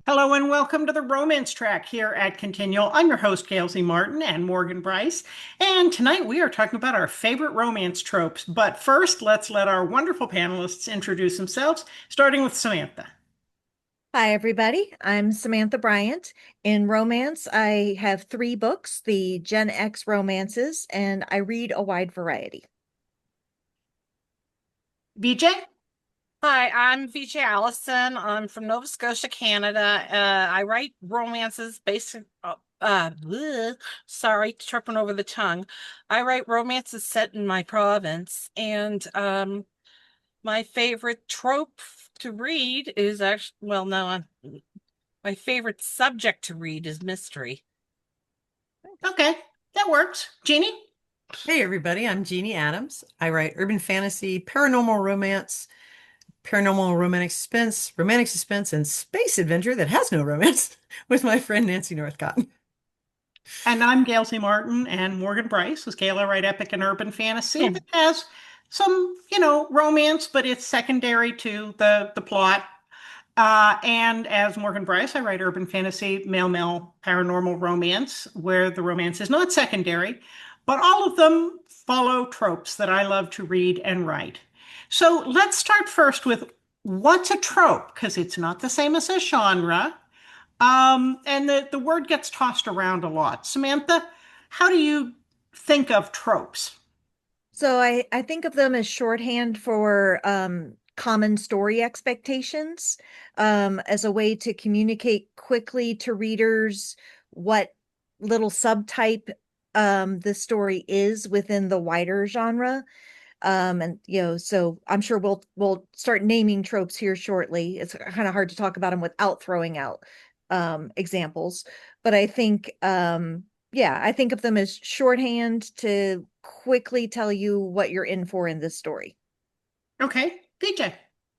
Hello and welcome to the Romance Track here at Continual. I'm your host, Gail Martin and Morgan Brice. And tonight we are talking about our favorite romance tropes. But first, let's let our wonderful panelists introduce themselves, starting with Samantha. Hi, everybody. I'm Samantha Bryant. In romance, I have three books, the Gen X romances, and I read a wide variety. VJ? Hi, I'm VJ Allison. I'm from Nova Scotia, Canada. I write romances bleh, sorry, tripping over the tongue. I write romances set in my province, and my favorite trope to read is actually, well, no, my favorite subject to read is mystery. Okay, that works. Jeannie? Hey everybody, I'm Jeanne Adams. I write urban fantasy, paranormal romance, paranormal romantic suspense, and space adventure that has no romance with my friend Nancy Northcott. And I'm Gail Martin and Morgan Brice. With Gail, I write epic and urban fantasy that has some, romance, but it's secondary to the plot. And as Morgan Brice, I write urban fantasy, male paranormal romance, where the romance is not secondary, but all of them follow tropes that I love to read and write. So let's start first with what's a trope? Because it's not the same as a genre. And the word gets tossed around a lot. Samantha, how do you think of tropes? So I think of them as shorthand for common story expectations, as a way to communicate quickly to readers what little subtype the story is within the wider genre. And so I'm sure we'll start naming tropes here shortly. It's kind of hard to talk about them without throwing out examples, but I think yeah, I think of them as shorthand to quickly tell you what you're in for in this story. Okay, PJ.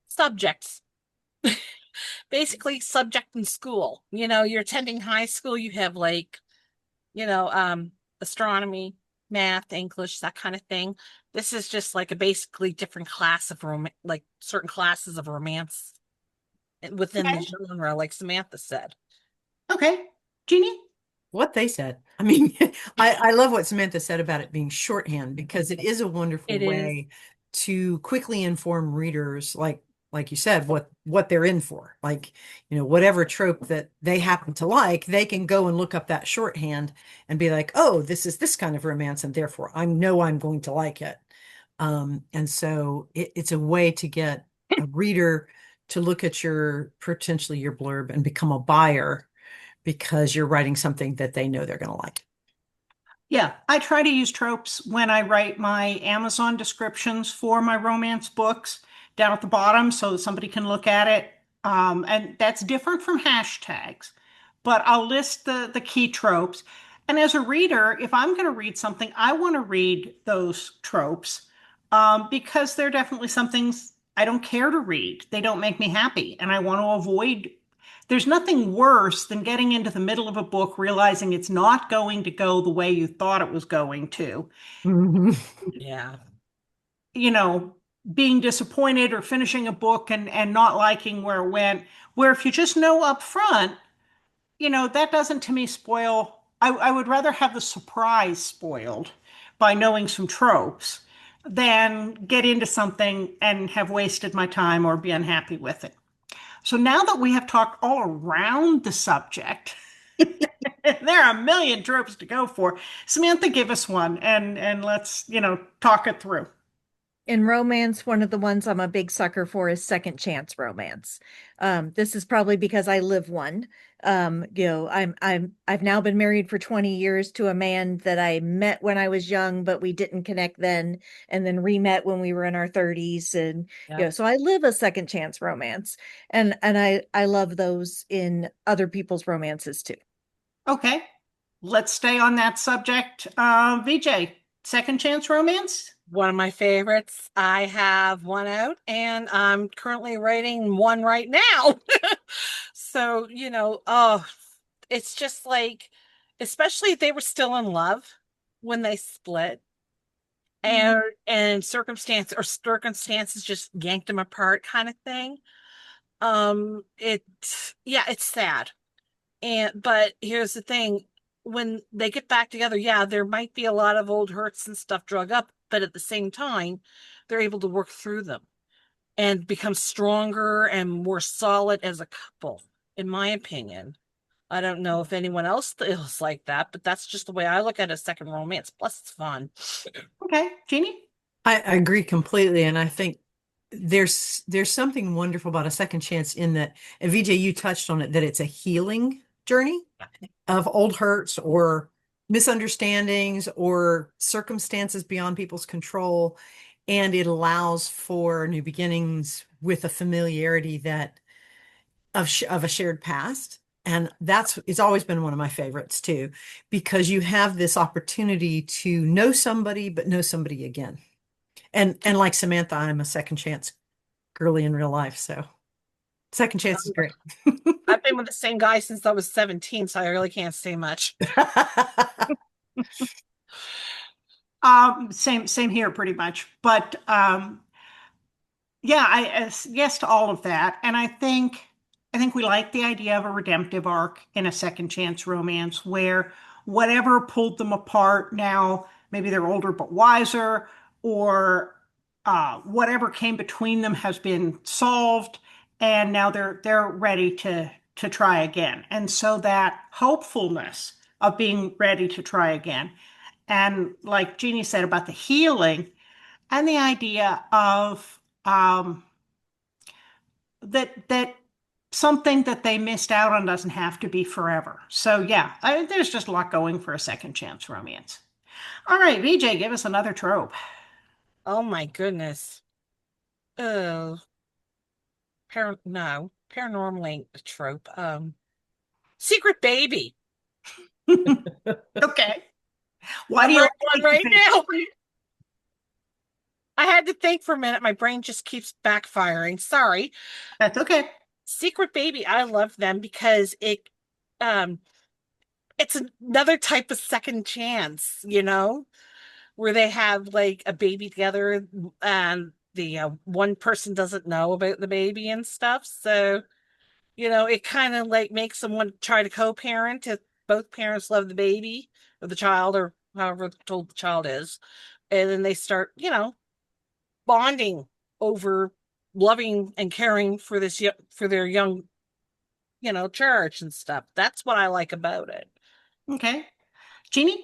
Subjects. Basically, subject in school. You're attending high school, you have you know, um, astronomy, math, English, that kind of thing. This is just like a basically different class of like certain classes of romance within the Okay, genre, like Samantha said. okay. Jeannie? What they said. I mean, I love what Samantha said about it being shorthand because it is a wonderful It is. way to quickly inform readers, like you said, what they're in for. Like, whatever trope that they happen to like, they can go and look up that shorthand and be like, oh, this is this kind of romance, and therefore I know I'm going to like it. And so it's a way to get a reader to look at potentially your blurb and become a buyer because you're writing something that they know they're going to like. Yeah, I try to use tropes when I write my Amazon descriptions for my romance books down at the bottom so that somebody can look at it. And that's different from hashtags, but I'll list the key tropes. And as a reader, if I'm going to read something, I want to read those tropes because they're definitely some things I don't care to read. They don't make me happy, and I want to avoid. There's nothing worse than getting into the middle of a book, realizing it's not going to go the way you thought it was going to. Mhm. Yeah. You know, being disappointed or finishing a book and not liking where it went. Where if you just know up front, that doesn't to me spoil. I would rather have the surprise spoiled by knowing some tropes than get into something and have wasted my time or be unhappy with it. So now that we have talked all around the subject, there are a million tropes to go for. Samantha, give us one and let's, talk it through. In romance, one of the ones I'm a big sucker for is second chance romance. This is probably because I live one. I've now been married for 20 years to a man that I met when I was young, but we didn't connect then, and then re-met when we were in our 30s. And Yeah. so I live a second chance romance. And I love those in other people's romances too. Okay, let's stay on that subject. VJ, second chance romance? One of my favorites. I have one out and I'm currently writing one right now. So, it's just like, especially if they were still in love when they split and circumstances just yanked them apart kind of thing. It, yeah, it's sad. But here's the thing, when they get back together, yeah, there might be a lot of old hurts and stuff drug up, but at the same time, they're able to work through them and become stronger and more solid as a couple, in my opinion. I don't know if anyone else feels like that, but that's just the way I look at a second romance. Plus, it's fun. Okay, Jeannie? I agree completely, and I think there's something wonderful about a second chance in that, and VJ, you touched on it, that it's a healing journey of old hurts or misunderstandings or circumstances beyond people's control, and it allows for new beginnings with a familiarity that of a shared past. And it's always been one of my favorites too, because you have this opportunity to know somebody, but know somebody again. And like Samantha, I'm a second chance girly in real life. So second chance is great. I've been with the same guy since I was 17, so I really can't say much. Same here, pretty much. But yeah, yes to all of that, and I think we like the idea of a redemptive arc in a second chance romance where whatever pulled them apart now, maybe they're older but wiser, or whatever came between them has been solved, and now they're ready to try again. And so that hopefulness of being ready to try again, and like Jeannie said about the healing and the idea of that something that they missed out on doesn't have to be forever. So yeah, there's just a lot going for a second chance romance. All right, VJ, give us another trope. Oh my goodness. Oh, no, paranormal ain't a trope. Secret baby. Okay. Why do I'm you writing like one right secret now. baby? I had to think for a minute. My brain just keeps backfiring. Sorry. That's okay. Secret baby, I love them because um it's another type of second chance, where they have like a baby together and the one person doesn't know about the baby and stuff. So, it kind of like makes someone try to co-parent if both parents love the baby or the child or however old the child is. And then they start, bonding over loving and caring for for their young, church and stuff. That's what I like about it. Okay. Jeannie?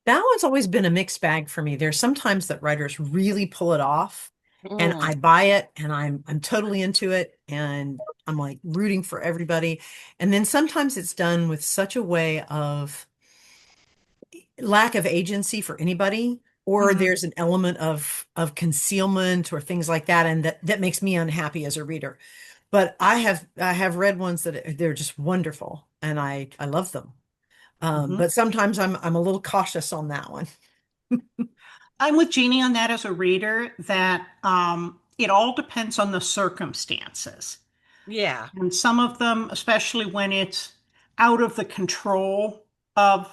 That one's always been a mixed bag for me. There's sometimes that writers really pull it off and Mm. I buy it and I'm totally into it and I'm like rooting for everybody. And then sometimes it's done with such a way of lack of agency for anybody, or Mhm. there's an element of concealment or things like that, and that makes me unhappy as a reader. But I have read ones that they're just wonderful and I love them. Mhm. But sometimes I'm a little cautious on that one. I'm with Jeannie on that as a reader, that it all depends on the circumstances. Yeah. And some of them, especially when it's out of the control of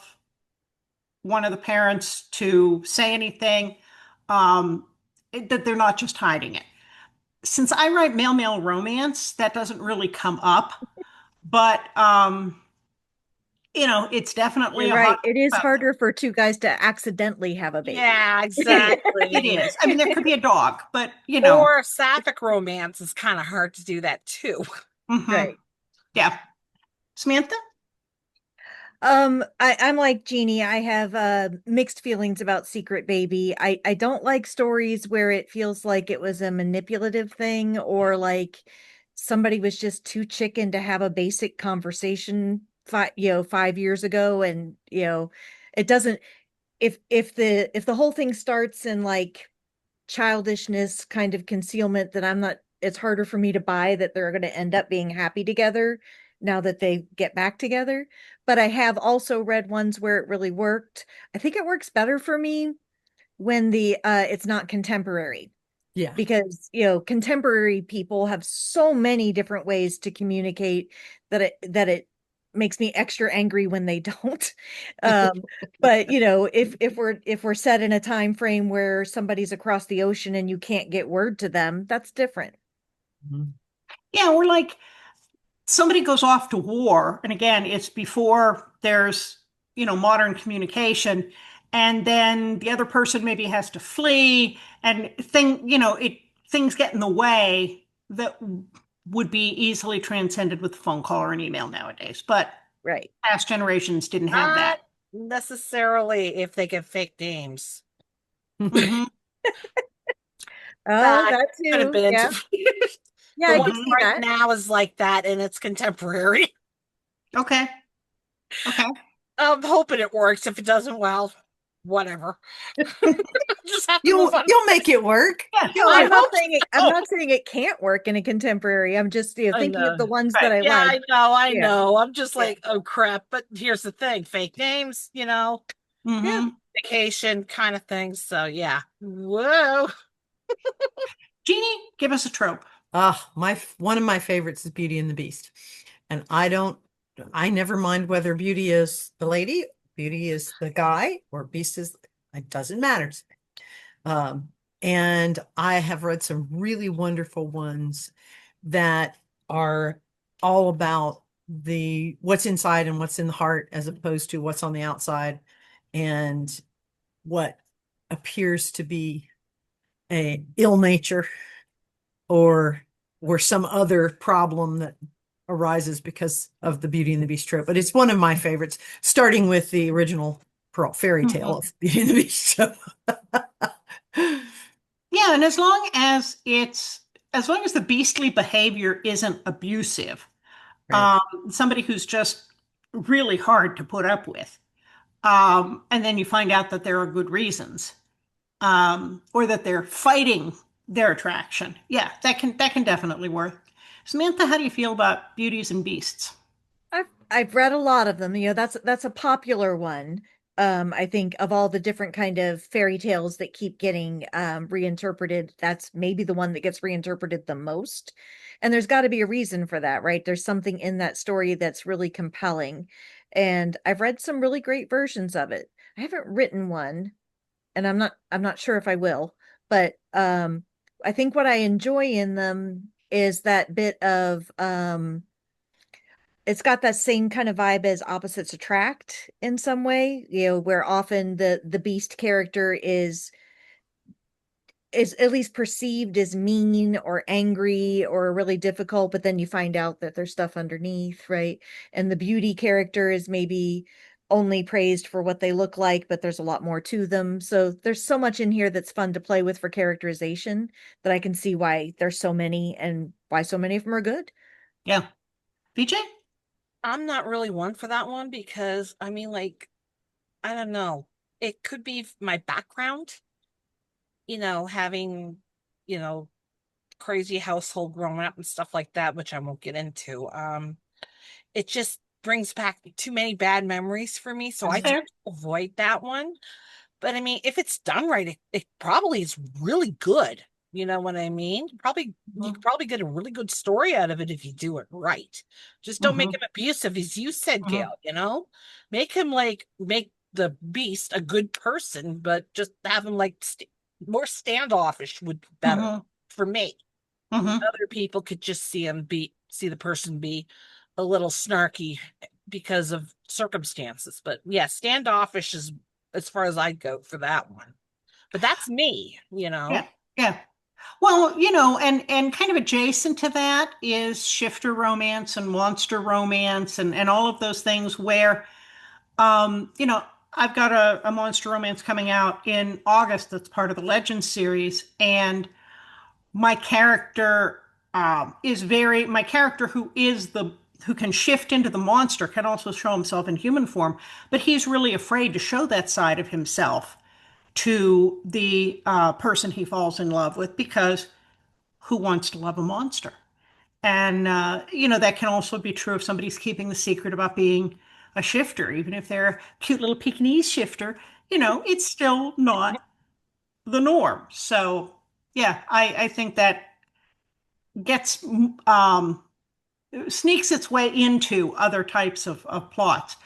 one of the parents to say anything, that they're not just hiding it. Since I write male-male romance, that doesn't really come up, but it's definitely You're a hot right. It is topic. harder for two guys to accidentally have a baby. Yeah, It is. It exactly. is. I mean, there could be a dog, but Or sapphic romance is kind of hard to do that too. mhm. Right. Yeah. Samantha? I'm like Jeannie. I have mixed feelings about Secret Baby. I don't like stories where it feels like it was a manipulative thing or like somebody was just too chicken to have a basic conversation 5 years ago, and it doesn't, if the whole thing starts in like childishness kind of concealment, that I'm not, it's harder for me to buy that they're going to end up being happy together now that they get back together. But I have also read ones where it really worked. I think it works better for me when the it's not contemporary, Yeah. because contemporary people have so many different ways to communicate that it makes me extra angry when they don't. um but if we're set in a time frame where somebody's across the ocean and you can't get word to them, that's different. Mhm. Yeah, we're like somebody goes off to war, and again, it's before there's, modern communication, and then the other person maybe has to flee, and things get in the way that would be easily transcended with a phone call or an email nowadays. But Right. past generations didn't have Not that. necessarily if they get fake names. Hmm. Oh, That that could have too. been. Yeah. Yeah, The I one can Mhm. see right that. now is like that, and it's contemporary. Okay. Okay. I'm hoping it works. If it doesn't, well, whatever. Just have to You'll move on. you'll make it work. Yeah. You'll I I'm make not hope saying it, I'm so. not saying it can't work in a contemporary. I'm just, I thinking of know. the ones that Right. I Yeah, like. I Yeah. know. I'm just Yeah. like, oh crap. But here's the thing, fake names, Yeah. Hmm. vacation kind of things. So yeah. Whoa. Jeannie, give us a trope. one of my favorites is Beauty and the Beast. And I never mind whether Beauty is the lady, Beauty is the guy, or Beast is, it doesn't matter. Um, and I have read some really wonderful ones that are all about the what's inside and what's in the heart as opposed to what's on the outside and what appears to be a ill nature or some other problem that arises because of the Beauty and the Beast trope. But it's one of my favorites, starting with the original Pearl fairy tale Mhm. of Beauty and the Beast. So Yeah, and as long as the beastly behavior isn't abusive, right. somebody who's just really hard to put up with, and then you find out that there are good reasons, or that they're fighting their attraction. Yeah, that can definitely work. Samantha, how do you feel about beauties and beasts? I've read a lot of them. That's a popular one. I think of all the different kind of fairy tales that keep getting reinterpreted, that's maybe the one that gets reinterpreted the most. And there's got to be a reason for that, right? There's something in that story that's really compelling. And I've read some really great versions of it. I haven't written one, and I'm not sure if I will, but I think what I enjoy in them is that bit of it's got that same kind of vibe as opposites attract in some way, where often the beast character is at least perceived as mean or angry or really difficult, but then you find out that there's stuff underneath, right? And the beauty character is maybe only praised for what they look like, but there's a lot more to them. So there's so much in here that's fun to play with for characterization that I can see why there's so many and why so many of them are good. Yeah, VJ? I'm not really one for that one because I mean, like, I don't know. It could be my background, having, you know, crazy household growing up and stuff like that, which I won't get into. It just brings back too many bad memories for me, so That's I try fair. to avoid that one. But I mean, if it's done right, it probably is really good. You know what I mean? Probably you could Mhm. probably get a really good story out of it if you do it right. Just don't make Mhm. him abusive, as you said, Mhm. Gail. Make him like make the beast a good person, but just have him like more standoffish would be better Mhm. for me. Mhm. Other people could just see the person be a little snarky because of circumstances. But yeah, standoffish is as far as I'd go for that one. But that's me. Yeah. Yeah. Well, and kind of adjacent to that is shifter romance and monster romance and all of those things where, I've got a monster romance coming out in August that's part of the Legends series, and my character my character who can shift into the monster can also show himself in human form, but he's really afraid to show that side of himself to the person he falls in love with because who wants to love a monster? And, that can also be true if somebody's keeping the secret about being a shifter, even if they're a cute little Pekingese shifter, it's still not the norm. So, yeah, I think that gets, sneaks its way into other types of plots.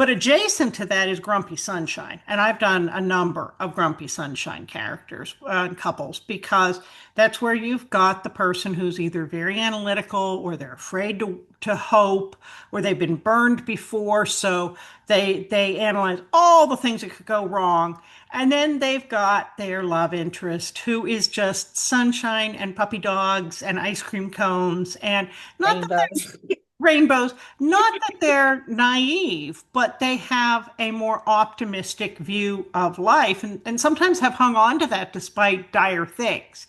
But adjacent to that is Grumpy Sunshine. And I've done a number of Grumpy Sunshine characters and couples because that's where you've got the person who's either very analytical or they're afraid to hope or they've been burned before. So they analyze all the things that could go wrong. And then they've got their love interest who is just sunshine and puppy dogs and ice cream cones. And not that Rainbows. rainbows, not that they're naive, but they have a more optimistic view of life and sometimes have hung on to that despite dire things.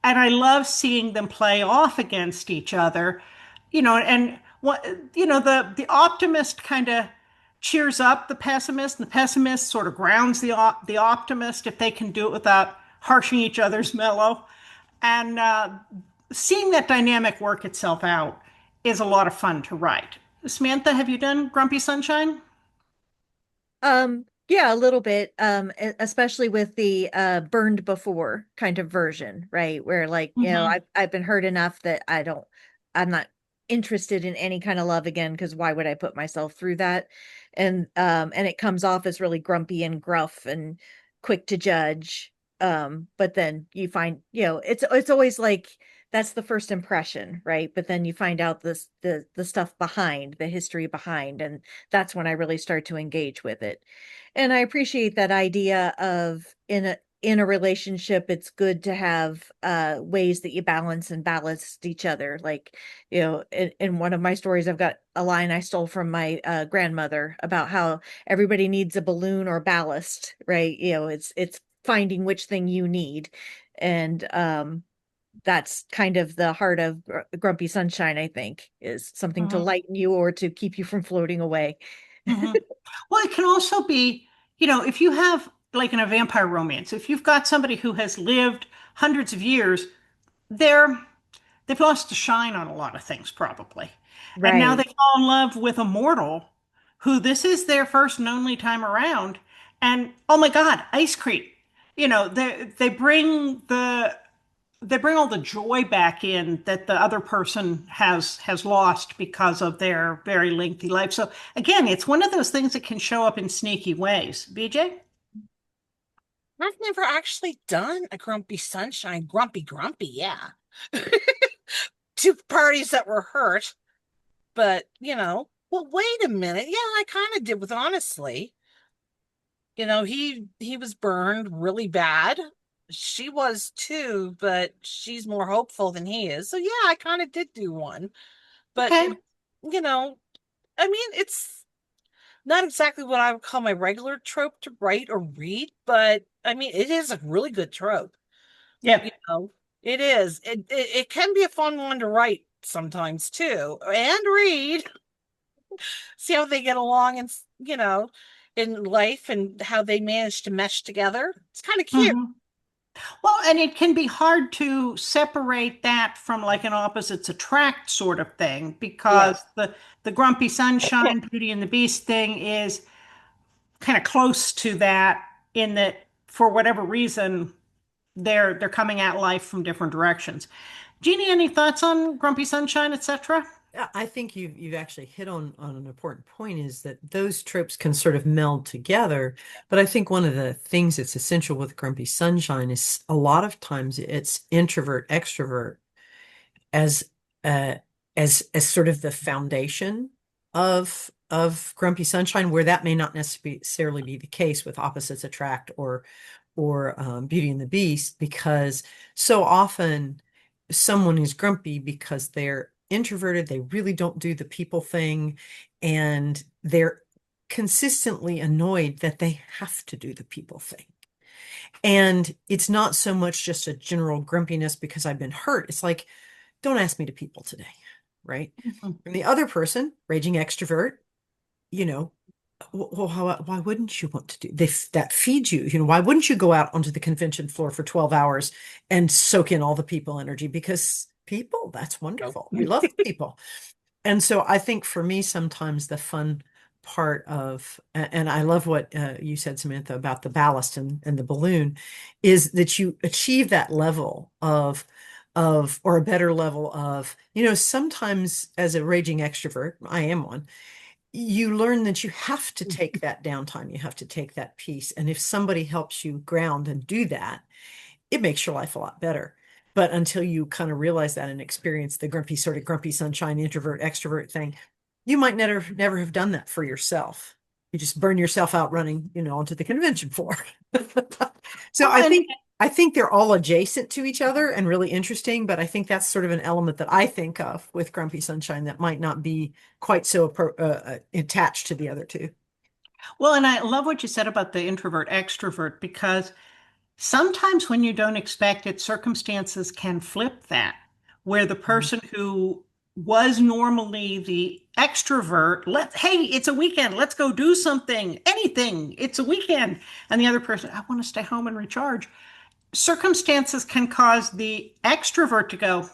And I love seeing them play off against each other, and what, the optimist kind of cheers up the pessimist, and the pessimist sort of grounds the optimist if they can do it without harshing each other's mellow. And seeing that dynamic work itself out is a lot of fun to write. Samantha, have you done Grumpy Sunshine? Yeah, a little bit. Especially with the burned before kind of version, right? Where like, Mhm. I've been hurt enough that I'm not interested in any kind of love again, because why would I put myself through that? And it comes off as really grumpy and gruff and quick to judge. But then you find, it's always like that's the first impression, right? But then you find out the stuff behind, the history behind, and that's when I really start to engage with it. And I appreciate that idea of in a relationship, it's good to have ways that you balance and ballast each other. Like, in one of my stories, I've got a line I stole from my grandmother about how everybody needs a balloon or ballast, right? It's finding which thing you need. And that's kind of the heart of Grumpy Sunshine, I think, is something to Mhm. lighten you or to keep you from floating away. Mhm. Well, it can also be, if you have like in a vampire romance, if you've got somebody who has lived hundreds of years, they're they've lost the shine on a lot of things probably. And now they Right. fall in love with a mortal who this is their first and only time around. And oh my God, ice cream. They bring all the joy back in that the other person has lost because of their very lengthy life. So again, it's one of those things that can show up in sneaky ways. BJ? I've never actually done a Grumpy Sunshine. Grumpy, grumpy, yeah. Two parties that were hurt, but well, wait a minute. Yeah, I kind of did with honestly. He was burned really bad. She was too, but she's more hopeful than he is. So yeah, I kind of did do one. But Okay. you know, I mean, it's not exactly what I would call my regular trope to write or read, but I mean, it is a really good trope. Yeah. You know, it is. It can be a fun one to write sometimes too, and read. See how they get along and in life and how they manage to mesh together. It's kind of cute. Mhm. Well, and it can be hard to separate that from like an opposites attract sort of thing Yeah. because the Grumpy Sunshine, Beauty and the Beast thing is kind of close to that in that for whatever reason they're coming at life from different directions. Jeannie, any thoughts on Grumpy Sunshine, etc.? Yeah, I think you've actually hit on an important point is that those tropes can sort of meld together. But I think one of the things that's essential with Grumpy Sunshine is a lot of times it's introvert extrovert as uh as sort of the foundation of Grumpy Sunshine, where that may not necessarily be the case with Opposites Attract or Beauty and the Beast, because so often someone is grumpy because they're introverted, they really don't do the people thing, and they're consistently annoyed that they have to do the people thing. And it's not so much just a general grumpiness because I've been hurt. It's like, don't ask me to people today, right? And the other person, raging extrovert, you know, well, why wouldn't you want to do that feeds you? Why wouldn't you go out onto the convention floor for 12 hours and soak in all the people energy? Because people, that's Nope. wonderful. We love people. And so I think for me, sometimes the fun part of, and I love what you said, Samantha, about the ballast and the balloon, is that you achieve that level or a better level of, sometimes as a raging extrovert, I am one, you learn that you have to take that downtime, you have to take that peace. And if somebody helps you ground and do that, it makes your life a lot better. But until you kind of realize that and experience the grumpy sunshine, introvert, extrovert thing, you might never have done that for yourself. You just burn yourself out running, onto the convention floor. So Oh, I think they're all adjacent to each other and really interesting, but I think that's sort of an element that I think of with Grumpy Sunshine that might not be quite so attached to the other two. well, and I love what you said about the introvert extrovert because sometimes when you don't expect it, circumstances can flip that, where the Mhm. person who was normally the extrovert, hey, it's a weekend, let's go do something, anything, it's a weekend. And the other person, I want to stay home and recharge. Circumstances can cause the extrovert to go,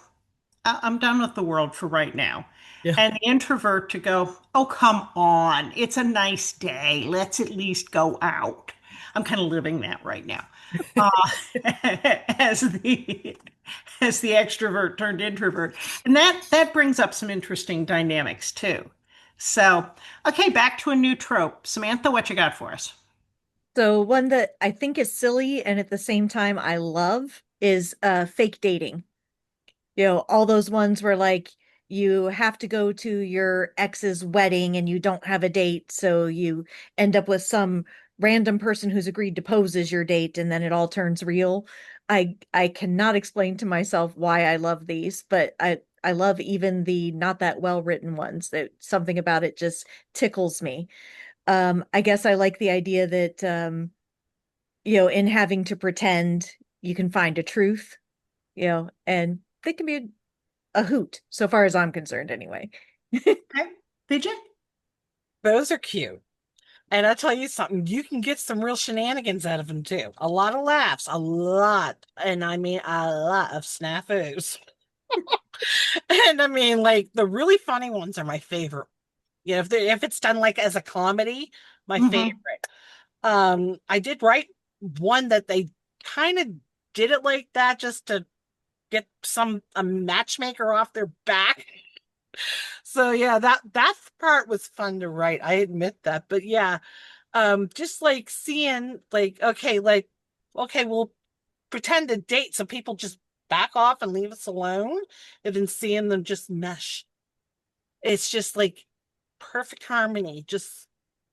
I'm done with the world for right now. Yeah. And the introvert to go, oh, come on. It's a nice day. Let's at least go out. I'm kind of living that right now. Uh, as the as the extrovert turned introvert. And that brings up some interesting dynamics too. So, okay, back to a new trope. Samantha, what you got for us? So one that I think is silly and at the same time I love is fake dating. All those ones where like you have to go to your ex's wedding and you don't have a date, so you end up with some random person who's agreed to pose as your date and then it all turns real. I cannot explain to myself why I love these, but I love even the not that well written ones. That something about it just tickles me. I guess I like the idea that in having to pretend you can find a truth, and they can be a hoot, so far as I'm concerned, anyway. Okay, did you? Those are cute. And I'll tell you something, you can get some real shenanigans out of them too. A lot of laughs, a lot, and I mean a lot of snafus. And I mean, like the really funny ones are my favorite. If it's done like as a comedy, my Hmm. favorite. I did write one that they kind of did it like that just to get a matchmaker off their back. So yeah, that part was fun to write. I admit that. But yeah, just like seeing okay, we'll pretend to date so people just back off and leave us alone, and then seeing them just mesh. It's just like perfect harmony. Just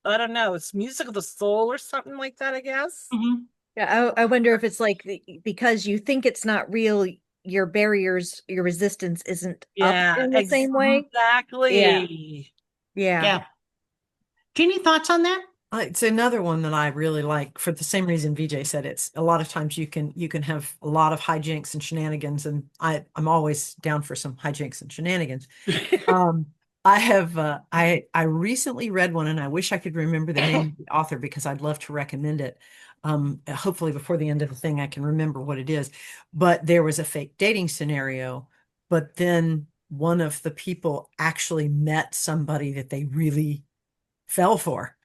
I don't know, it's music of the soul or something like that, I guess. Hmm. Yeah, I wonder if it's like because you think it's not real, your barriers, your resistance isn't up Yeah, in the same way. Yeah, exactly. yeah. Yeah. Jeannie, thoughts on that? It's another one that I really like for the same reason VJ said. It's a lot of times you can have a lot of hijinks and shenanigans, and I'm always down for some hijinks and shenanigans. Um, I recently read one, and I wish I could remember the name of the author because I'd love to recommend it. Hopefully before the end of the thing, I can remember what it is. But there was a fake dating scenario, but then one of the people actually met somebody that they really fell for,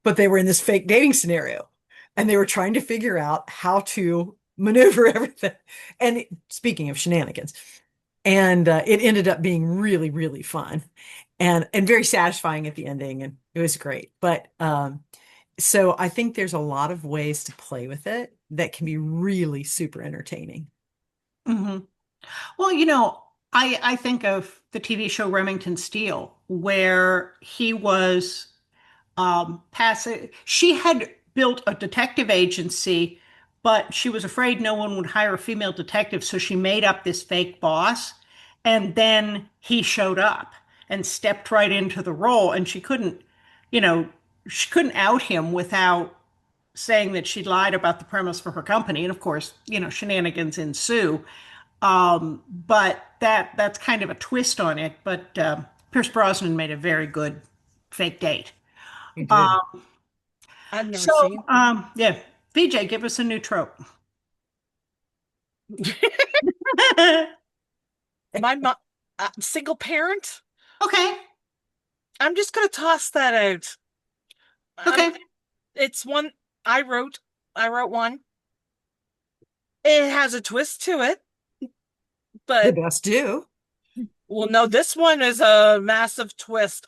but they were in this fake dating scenario and they were trying to figure out how to maneuver everything. And speaking of shenanigans, and it ended up being really, really fun and very satisfying at the ending, and it was great. But so I think there's a lot of ways to play with it that can be really super entertaining. Hmm. Well, I think of the TV show Remington Steele, where he was passive. She had built a detective agency, but she was afraid no one would hire a female detective, so she made up this fake boss. And then he showed up and stepped right into the role, and you know, she couldn't out him without saying that she lied about the premise for her company. And of course, shenanigans ensue. But that's kind of a twist on it. But Pierce Brosnan made a very good fake date. You did. Um, I've never so seen. yeah, VJ, give us a new trope. My mom, single parent. Okay, I'm just gonna toss that out. Um, okay. it's one I wrote. I wrote one. It has a twist to it, The but best do. Well, no, this one is a massive twist.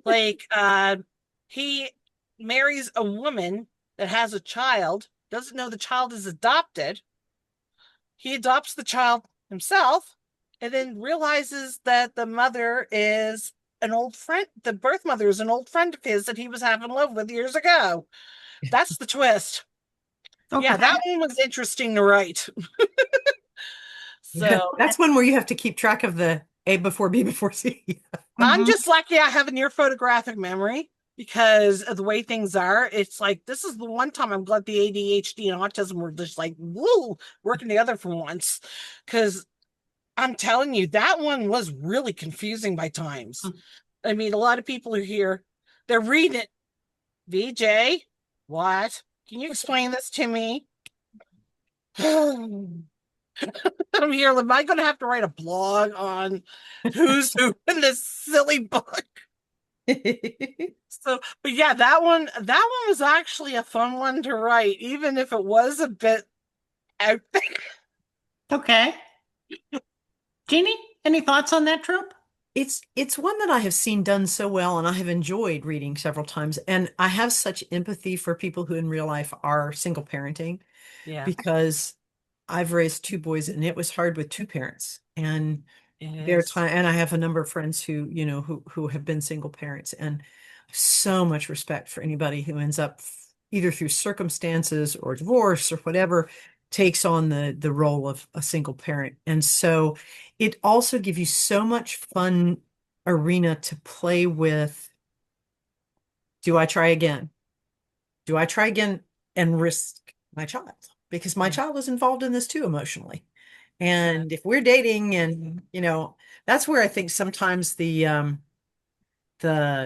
Like, he marries a woman that has a child, doesn't know the child is adopted. He adopts the child himself, and then realizes that the mother is an old friend. The birth mother is an old friend of his that he was having love with years ago. That's the twist. Okay. Yeah, that one was interesting to write. Yeah, So that's one where you have to keep track of the A before B before C. I'm Mhm. just lucky I have a near photographic memory because of the way things are. It's like this is the one time I'm glad the ADHD and autism were just like woo working together for once. Because I'm telling you, that one was really confusing by times. I mean, a lot of people are here, they're reading it. VJ, what? Can you explain this to me? I'm here. Am I going to have to write a blog on who's who in this silly book? So, but yeah, that one was actually a fun one to write, even if it was a bit out there. Okay. Jeannie, any thoughts on that trope? It's one that I have seen done so well and I have enjoyed reading several times. And I have such empathy for people who in real life are single parenting Yeah, because I've raised two boys and it was hard with two parents. And it there are is. time and I have a number of friends who, who have been single parents and so much respect for anybody who ends up either through circumstances or divorce or whatever takes on the role of a single parent. And so it also gives you so much fun arena to play with. Do I try again? Do I try again and risk my child? Because my Yeah, child is involved in this too emotionally. yeah, And if we're dating and, that's where I think sometimes the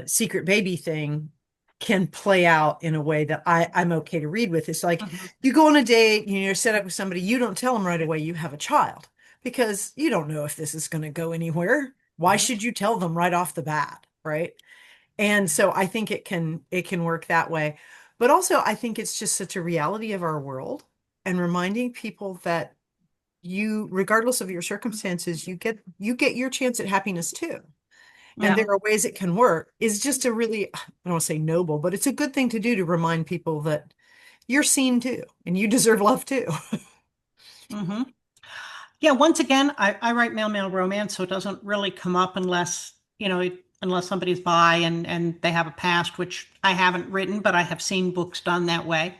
secret baby thing can play out in a way that I'm okay to read with. It's like Mhm. you go on a date, you're set up with somebody, you don't tell them right away you have a child because you don't know if this is going to go anywhere. Why yeah, should you tell them right off the bat, right? And so I think it can work that way. But also I think it's just such a reality of our world and reminding people that regardless of your circumstances, you get your chance at happiness too. And yeah. there are ways it can work is just a really, I don't want to say noble, but it's a good thing to do to remind people that you're seen too and you deserve love too. Mhm. Yeah, once again, I write male romance, so it doesn't really come up unless, unless somebody's bi and they have a past, which I haven't written, but I have seen books done that way.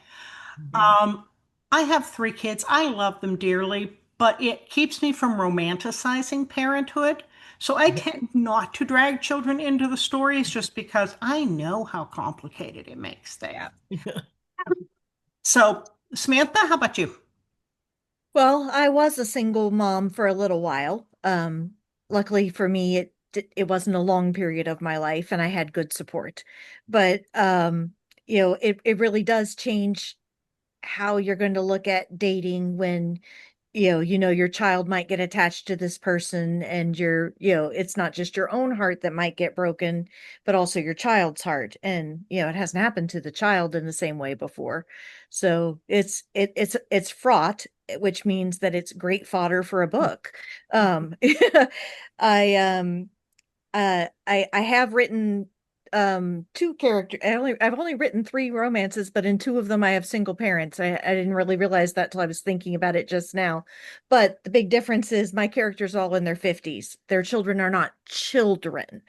Yeah. I have three kids. I love them dearly, but it keeps me from romanticizing parenthood. So I tend not to drag children into the stories just because I know how complicated it makes things. Yeah. So, Samantha, how about you? Well, I was a single mom for a little while. Luckily for me, it wasn't a long period of my life, and I had good support. But it really does change how you're going to look at dating when your child might get attached to this person, and it's not just your own heart that might get broken, but also your child's heart. And it hasn't happened to the child in the same way before. So it's fraught, which means that it's great fodder for a book. um I I have written two character I've only written three romances, but in two of them I have single parents. I didn't really realize that till I was thinking about it just now. But the big difference is my characters all in their 50s. Their children are not children.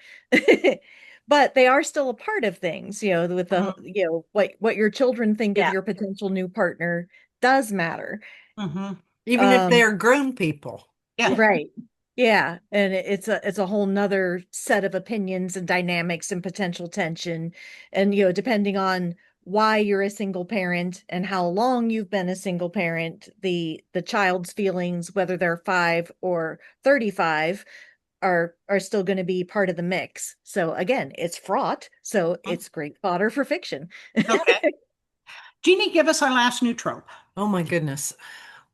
But they are still a part of things, with the Mhm. what your children think of Yeah. your potential new partner does matter. Mhm. Even if they Um are grown people. Yeah. Right. Yeah. And it's a whole nother set of opinions and dynamics and potential tension. And depending on why you're a single parent and how long you've been a single parent, the child's feelings, whether they're 5 or 35, are still going to be part of the mix. So again, it's fraught. So Mhm. it's great fodder for fiction. Okay. Jeannie, give us our last new trope. Oh my goodness.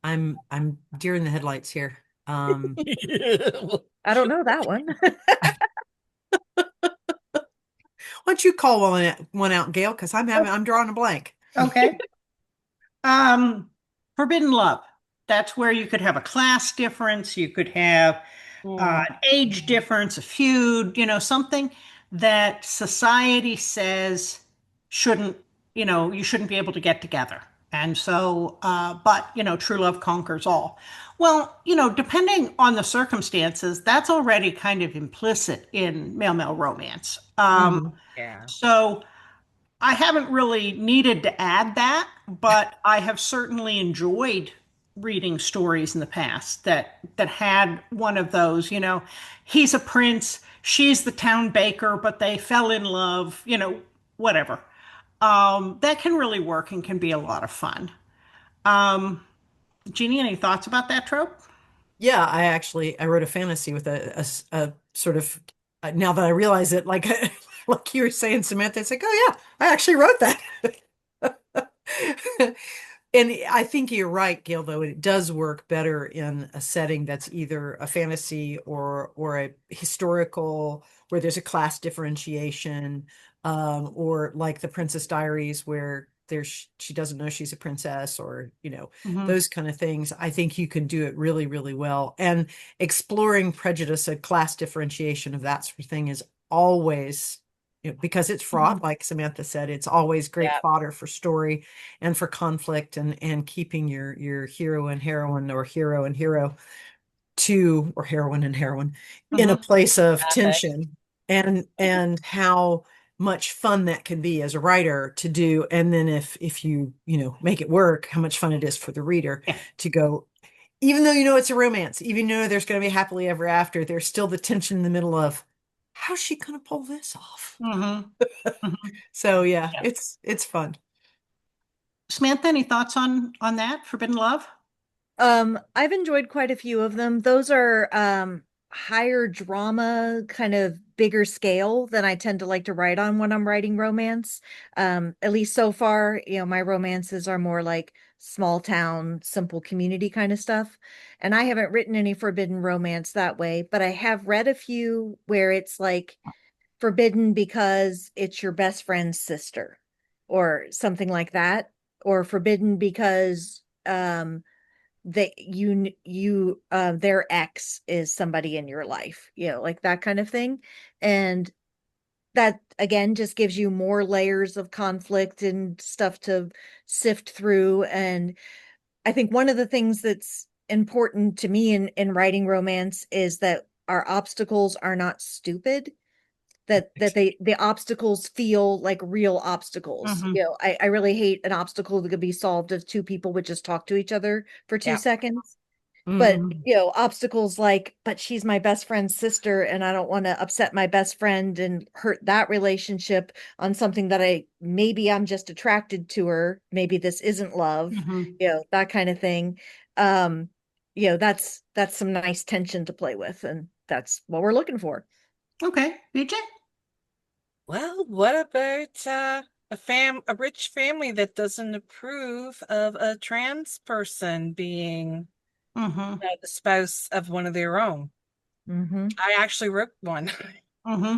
I'm deer in the headlights here. Um, I don't know that one. why don't you call one out, Gail? Because I'm drawing a blank. Okay. Forbidden love. That's where you could have a class difference. You could have Mm. age difference, a feud, something that society says shouldn't, you shouldn't be able to get together. And so, but, true love conquers all. Well, depending on the circumstances, that's already kind of implicit in male-male romance. Mhm. Yeah. So I haven't really needed to add that, but I have certainly enjoyed reading stories in the past that had one of those, he's a prince, she's the town baker, but they fell in love, whatever. That can really work and can be a lot of fun. Um, Jeannie, any thoughts about that trope? Yeah, I wrote a fantasy with a sort of now that I realize it, like like you were saying, Samantha, it's like, oh yeah, I actually wrote that. And I think you're right, Gail, though it does work better in a setting that's either a fantasy or a historical where there's a class differentiation, or like the Princess Diaries where she doesn't know she's a princess, or Hmm. those kind of things. I think you can do it really, really well. And exploring prejudice and class differentiation of that sort of thing is always, because it's fraught, like Samantha said, it's always great Yeah. fodder for story and for conflict, and keeping your hero and heroine, or hero and hero to, or heroine and heroine, in a Hmm. place of Traffic. tension, and how much fun that can be as a writer to do. And then if you make it work, how much fun it is for the reader Yeah. to go, even though it's a romance, even though there's going to be happily ever after, there's still the tension in the middle of how's she going to pull this off. Hmm. Hmm. So yeah, Yeah. it's fun. Samantha, any thoughts on that? Forbidden Love? I've enjoyed quite a few of them. Those are higher drama, kind of bigger scale than I tend to like to write on when I'm writing romance. At least so far, my romances are more like small town, simple community kind of stuff. And I haven't written any forbidden romance that way, but I have read a few where it's like forbidden because it's your best friend's sister or something like that, or forbidden because that their ex is somebody in your life, like that kind of thing. And that again just gives you more layers of conflict and stuff to sift through. And I think one of the things that's important to me in writing romance is that our obstacles are not stupid, that the obstacles feel like real obstacles. Hmm. I really hate an obstacle that could be solved if two people would just talk to each other for two Yeah. seconds. But Mhm. obstacles like, but she's my best friend's sister and I don't want to upset my best friend and hurt that relationship on something that maybe I'm just attracted to her, maybe this isn't love, Hmm. that kind of thing. um that's some nice tension to play with, and that's what we're looking for. Okay. BJ? Well, what about a rich family that doesn't approve of a trans person being Hmm. the spouse of one of their own? Hmm. I actually wrote one. Hmm.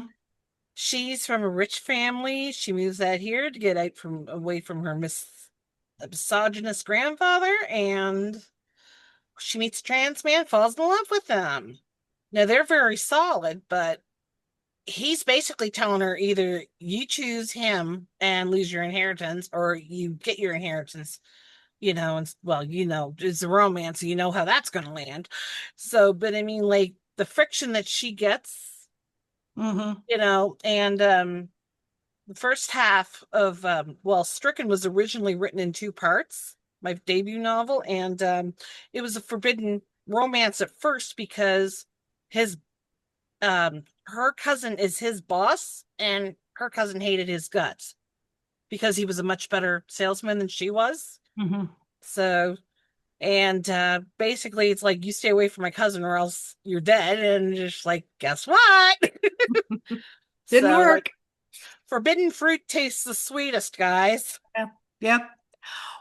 She's from a rich family. She moves out here to get out from away from her misogynist grandfather, and she meets a trans man, falls in love with him. Now they're very solid, but he's basically telling her either you choose him and lose your inheritance, or you get your inheritance. And well, it's a romance, so you know how that's going to land. So, but I mean, like the friction that she gets, Hmm. and the first half of well, Stricken was originally written in two parts, my debut novel, and it was a forbidden romance at first because his her cousin is his boss, and her cousin hated his guts because he was a much better salesman than she was. Hmm. So, and basically it's like, you stay away from my cousin or else you're dead, and just like, guess what? Didn't So like, work. forbidden fruit tastes the sweetest, guys. Yep. Yep.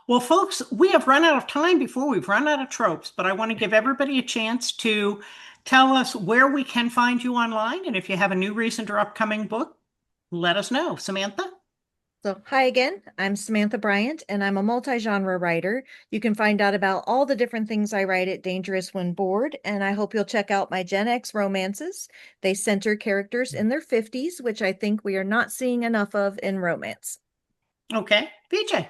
Well, folks, we have run out of time before we've run out of tropes, but I want to give everybody a chance to tell us where we can find you online. And if you have a new recent or upcoming book, let us know. Samantha? So, hi again. I'm Samantha Bryant, and I'm a multi-genre writer. You can find out about all the different things I write at Dangerous When Bored, and I hope you'll check out my Gen X romances. They center characters in their 50s, which I think we are not seeing enough of in romance. Okay. VJ.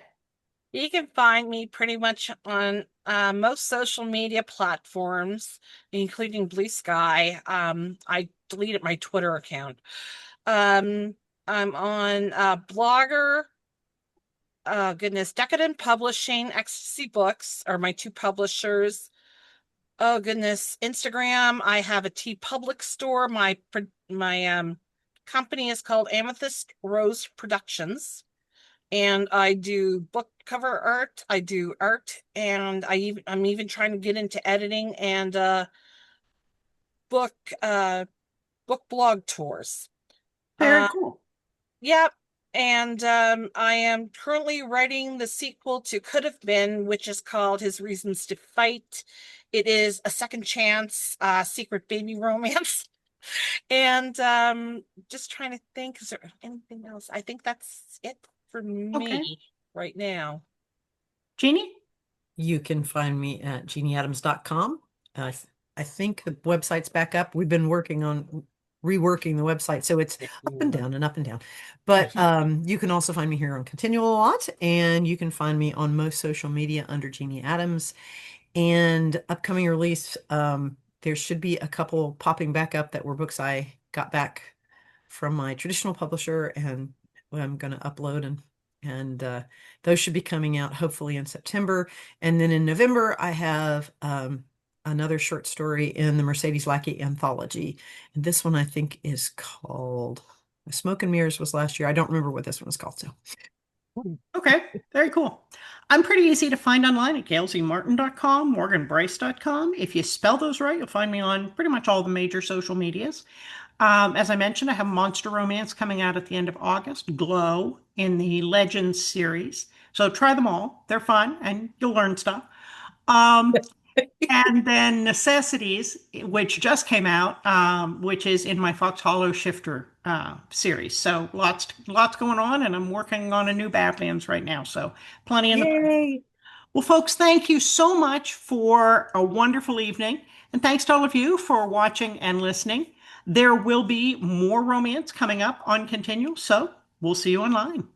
You can find me pretty much on most social media platforms, including Blue Sky. I deleted my Twitter account. Um, I'm on Blogger. Oh goodness, Decadent Publishing, Ecstasy Books are my two publishers. Oh goodness, Instagram. I have a T Public store. My company is called Amethyst Rose Productions, and I do book cover art. I do art, and I'm even trying to get into editing and book uh book blog tours. Very Uh cool. yep. And I am currently writing the sequel to Could Have Been, which is called His Reasons to Fight. It is a second chance secret baby romance. And just trying to think, is there anything else? I think that's it for Okay. me right now. Jeannie? You can find me at jeanneadams.com. I think the website's back up. We've been working on reworking the website, so it's up and down and up and down. But you can also find me here on Continual a lot, and you can find me on most social media under Jeanne Adams. And upcoming release, there should be a couple popping back up that were books I got back from my traditional publisher, and I'm going to upload and those should be coming out hopefully in September. And then in November, I have another short story in the Mercedes Lackey anthology. And this one I think is called Smoke and Mirrors was last year. I don't remember what this one is called. So Okay, very cool. I'm pretty easy to find online at gailzmartin.com, morganbryce.com. If you spell those right, you'll find me on pretty much all the major social medias. As I mentioned, I have Monster Romance coming out at the end of August, Glow in the Legends series. So try them all. They're fun and you'll learn stuff. Um, and then Necessities, which just came out, which is in my Fox Hollow Shifter series. So lots going on, and I'm working on a new Badlands right now. So plenty in the pipe. Yay! Well, folks, thank you so much for a wonderful evening, and thanks to all of you for watching and listening. There will be more romance coming up on Continual, so we'll see you online.